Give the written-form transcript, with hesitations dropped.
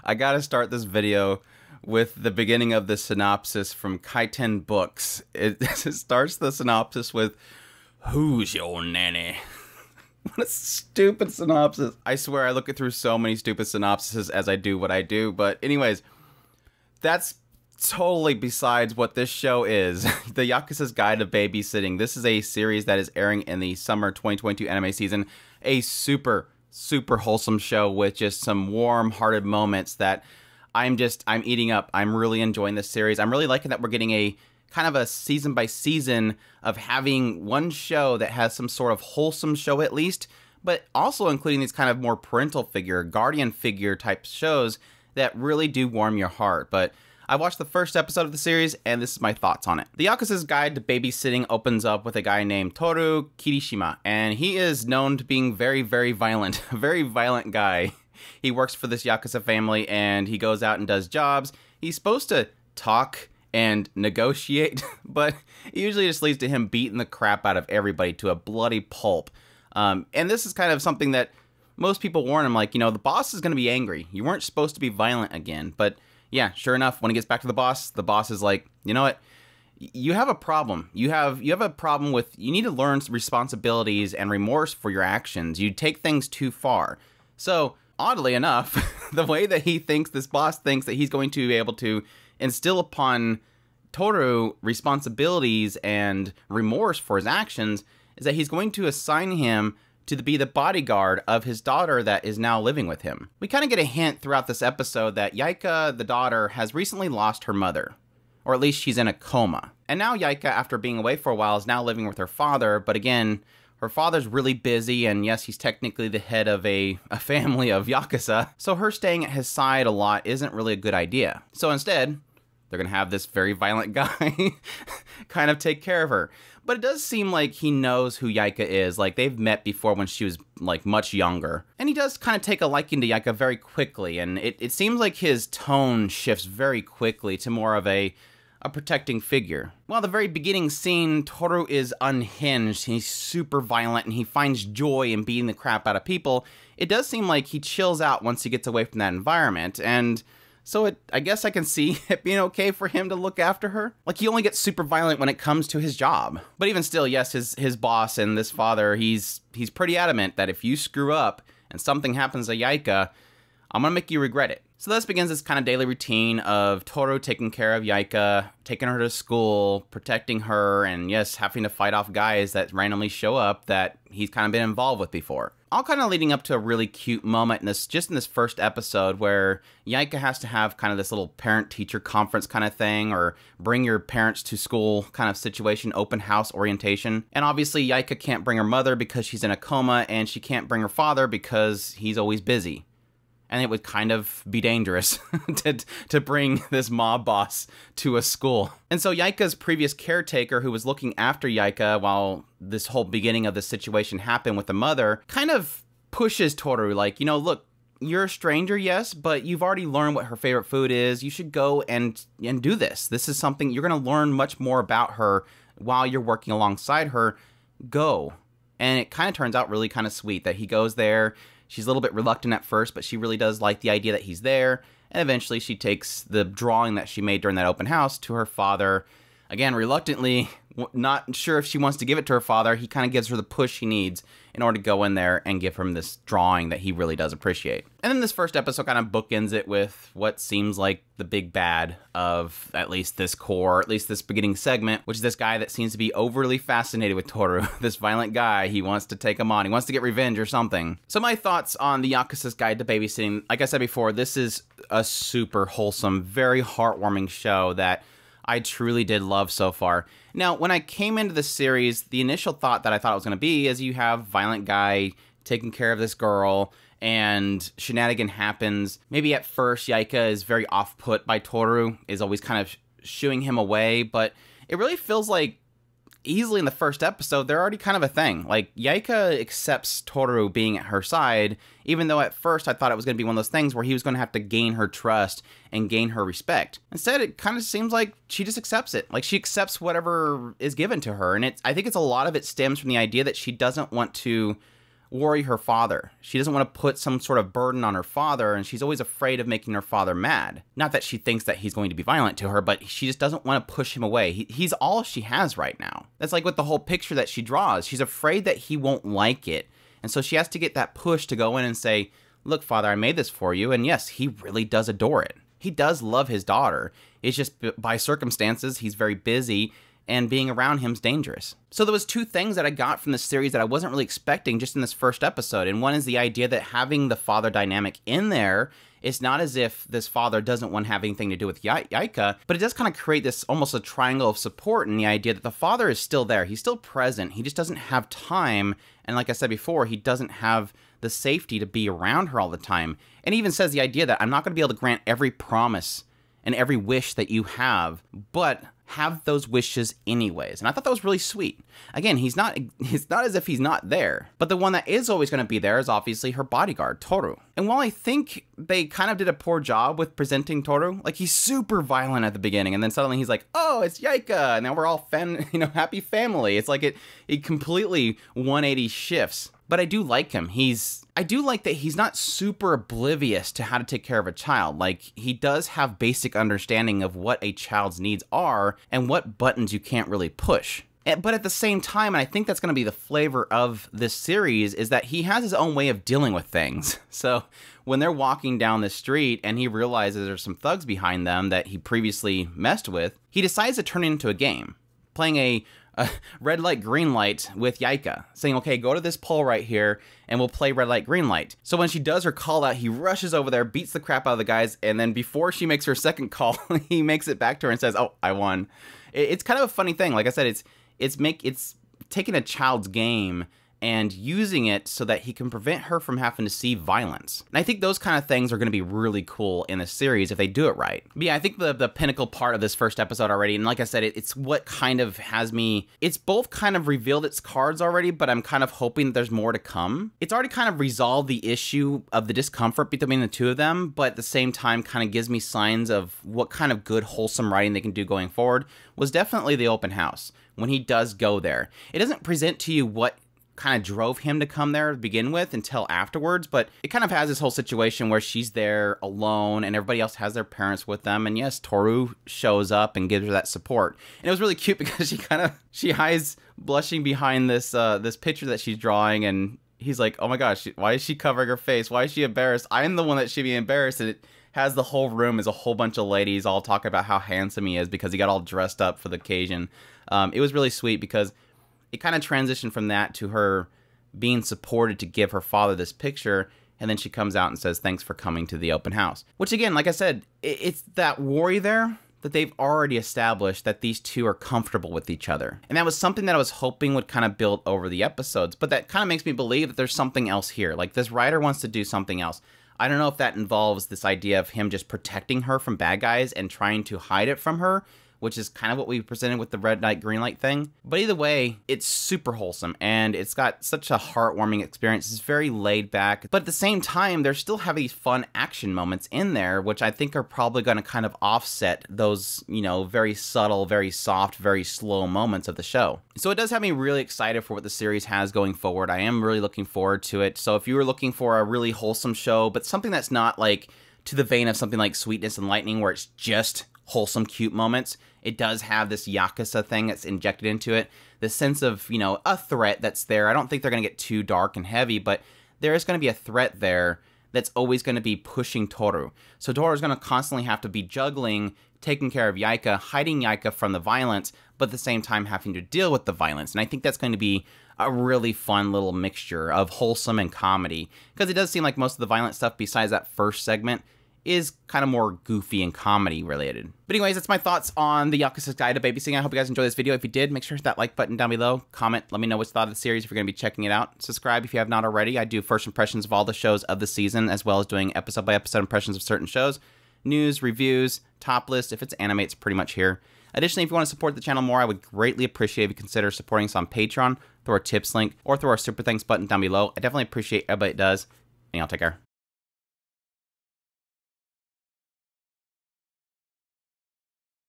I gotta start this video with the beginning of the synopsis from Kaiten Books. It starts the synopsis with, "Who's your nanny?" What a stupid synopsis. I swear I look through so many stupid synopsises as I do what I do. But anyways, that's totally besides what this show is. The Yakuza's Guide to Babysitting. This is a series that is airing in the summer 2022 anime season. A super wholesome show with just some warm-hearted moments that I'm eating up. I'm really enjoying this series. I'm really liking that we're getting a kind of a season by season of having one show that has some sort of wholesome show at least, but also including these kind of more parental figure, guardian figure type shows that really do warm your heart. But I watched the first episode of the series, and this is my thoughts on it. The Yakuza's Guide to Babysitting opens up with a guy named Toru Kirishima, and he is known to being very violent, a very violent guy. He works for this Yakuza family, and he goes out and does jobs. He's supposed to talk and negotiate, but it usually just leads to him beating the crap out of everybody to a bloody pulp. And this is kind of something that most people warn him, like, you know, the boss is going to be angry. You weren't supposed to be violent again. But yeah, sure enough, when he gets back to the boss is like, you know what? You have a problem. You have a problem with, you need to learn responsibilities and remorse for your actions. You take things too far. So oddly enough, the way that this boss thinks that he's going to be able to instill upon Toru responsibilities and remorse for his actions is that he's going to assign him to be the bodyguard of his daughter that is now living with him. We kind of get a hint throughout this episode that Yaika, the daughter, has recently lost her mother, or at least she's in a coma. And now Yaika, after being away for a while, is now living with her father, but again, her father's really busy, and yes, he's technically the head of a family of Yakuza, so her staying at his side a lot isn't really a good idea. So instead, they're going to have this very violent guy kind of take care of her. But it does seem like he knows who Yaika is. Like, they've met before when she was, like, much younger. And he does kind of take a liking to Yaika very quickly. And it seems like his tone shifts very quickly to more of a protecting figure. Well, the very beginning scene, Toru is unhinged. He's super violent, and he finds joy in beating the crap out of people. It does seem like he chills out once he gets away from that environment. And so I guess I can see it being okay for him to look after her. Like, he only gets super violent when it comes to his job. But even still, yes, his boss and this father, he's pretty adamant that if you screw up and something happens to Yaika, I'm gonna make you regret it. So thus begins this kind of daily routine of Toru taking care of Yaika, taking her to school, protecting her, and yes, having to fight off guys that randomly show up that he's kind of been involved with before. All kind of leading up to a really cute moment in this first episode where Yaika has to have kind of this little parent-teacher conference kind of thing, or bring your parents to school kind of situation, open house orientation. And obviously Yaika can't bring her mother because she's in a coma, and she can't bring her father because he's always busy. And it would kind of be dangerous to bring this mob boss to a school. And so Yaika's previous caretaker, who was looking after Yaika while this whole beginning of the situation happened with the mother, kind of pushes Toru, like, you know, look, you're a stranger, yes, but you've already learned what her favorite food is. You should go and do this. This is something, you're going to learn much more about her while you're working alongside her. Go. And it kind of turns out really kind of sweet that he goes there. She's a little bit reluctant at first, but she really does like the idea that he's there. And eventually she takes the drawing that she made during that open house to her father. Again, reluctantly, not sure if she wants to give it to her father. He kind of gives her the push she needs in order to go in there and give him this drawing that he really does appreciate. And then this first episode kind of bookends it with what seems like the big bad of at least this core, at least this beginning segment, which is this guy that seems to be overly fascinated with Toru. This violent guy, he wants to take him on. He wants to get revenge or something. So my thoughts on the Yakuza's Guide to Babysitting, like I said before, this is a super wholesome, very heartwarming show that I truly did love so far. Now, when I came into the series, the initial thought that I thought it was going to be is you have violent guy taking care of this girl, and shenanigan happens. Maybe at first, Yaika is very off-put by Toru, is always kind of shooing him away, but it really feels like easily in the first episode, they're already kind of a thing. Like, Yaika accepts Toru being at her side, even though at first I thought it was going to be one of those things where he was going to have to gain her trust and gain her respect. Instead, it kind of seems like she just accepts it. Like, she accepts whatever is given to her. And I think it's a lot of it stems from the idea that she doesn't want to worry her father. She doesn't want to put some sort of burden on her father, and she's always afraid of making her father mad. Not that she thinks that he's going to be violent to her, but she just doesn't want to push him away. He's all she has right now. That's like with the whole picture that she draws. She's afraid that he won't like it, and so she has to get that push to go in and say, look, father, I made this for you, and yes, he really does adore it. He does love his daughter. It's just by circumstances, he's very busy, and being around him's dangerous. So there was two things that I got from this series that I wasn't really expecting just in this first episode. And one is the idea that having the father dynamic in there, it's not as if this father doesn't want to have anything to do with Yaika, but it does kind of create this almost a triangle of support in the idea that the father is still there. He's still present. He just doesn't have time. And like I said before, he doesn't have the safety to be around her all the time. And he even says the idea that I'm not going to be able to grant every promise and every wish that you have, but have those wishes anyways. And I thought that was really sweet. Again, it's not as if he's not there. But the one that is always going to be there is obviously her bodyguard, Toru. And while I think they kind of did a poor job with presenting Toru, like he's super violent at the beginning, and then suddenly he's like, oh, it's Yaika, and now we're all happy family. It's like it completely 180 shifts. But I do like him. I do like that he's not super oblivious to how to take care of a child. Like, he does have basic understanding of what a child's needs are and what buttons you can't really push. But at the same time, and I think that's going to be the flavor of this series, is that he has his own way of dealing with things. So when they're walking down the street and he realizes there's some thugs behind them that he previously messed with, he decides to turn it into a game, playing a red light, green light with Yaika, saying, okay, go to this pole right here and we'll play red light, green light. So when she does her call out, he rushes over there, beats the crap out of the guys, and then before she makes her second call, he makes it back to her and says, oh, I won. It's kind of a funny thing. Like I said, it's taking a child's game and using it so that he can prevent her from having to see violence. And I think those kind of things are going to be really cool in the series if they do it right. But yeah, I think the pinnacle part of this first episode already, and like I said, it's what kind of has me, it's both kind of revealed its cards already, but I'm kind of hoping that there's more to come. It's already kind of resolved the issue of the discomfort between the two of them, but at the same time kind of gives me signs of what kind of good, wholesome writing they can do going forward. Was definitely the open house when he does go there. It doesn't present to you what kind of drove him to come there to begin with until afterwards, but it kind of has this whole situation where she's there alone and everybody else has their parents with them, and yes, Toru shows up and gives her that support. And it was really cute because she hides blushing behind this this picture that she's drawing, and he's like, oh my gosh, why is she covering her face? Why is she embarrassed? I'm the one that should be embarrassed. And it has the whole room as a whole bunch of ladies all talking about how handsome he is because he got all dressed up for the occasion. It was really sweet because it kind of transitioned from that to her being supported to give her father this picture, and then she comes out and says, thanks for coming to the open house. Which again, like I said, it's that worry there that they've already established that these two are comfortable with each other. And that was something that I was hoping would kind of build over the episodes, but that kind of makes me believe that there's something else here. Like, this writer wants to do something else. I don't know if that involves this idea of him just protecting her from bad guys and trying to hide it from her, which is kind of what we presented with the red light, green light thing. But either way, it's super wholesome, and it's got such a heartwarming experience. It's very laid back, but at the same time, there's still have these fun action moments in there, which I think are probably going to kind of offset those, very subtle, very soft, very slow moments of the show. So it does have me really excited for what the series has going forward. I am really looking forward to it. So if you were looking for a really wholesome show, but something that's not like to the vein of something like Sweetness and Lightning, where it's just wholesome, cute moments, it does have this Yakuza thing that's injected into it. The sense of, a threat that's there. I don't think they're going to get too dark and heavy, but there is going to be a threat there that's always going to be pushing Toru. So Toru's going to constantly have to be juggling, taking care of Yaika, hiding Yaika from the violence, but at the same time having to deal with the violence. And I think that's going to be a really fun little mixture of wholesome and comedy, because it does seem like most of the violent stuff besides that first segment is kind of more goofy and comedy related. But anyways, that's my thoughts on the Yakuza's Guide to Babysitting. I hope you guys enjoyed this video. If you did, make sure to hit that like button down below. Comment, let me know what you thought of the series if you're going to be checking it out. Subscribe if you have not already. I do first impressions of all the shows of the season, as well as doing episode by episode impressions of certain shows. News, reviews, top list. If it's anime, it's pretty much here. Additionally, if you want to support the channel more, I would greatly appreciate if you consider supporting us on Patreon through our tips link or through our super thanks button down below. I definitely appreciate everybody that does. And y'all take care.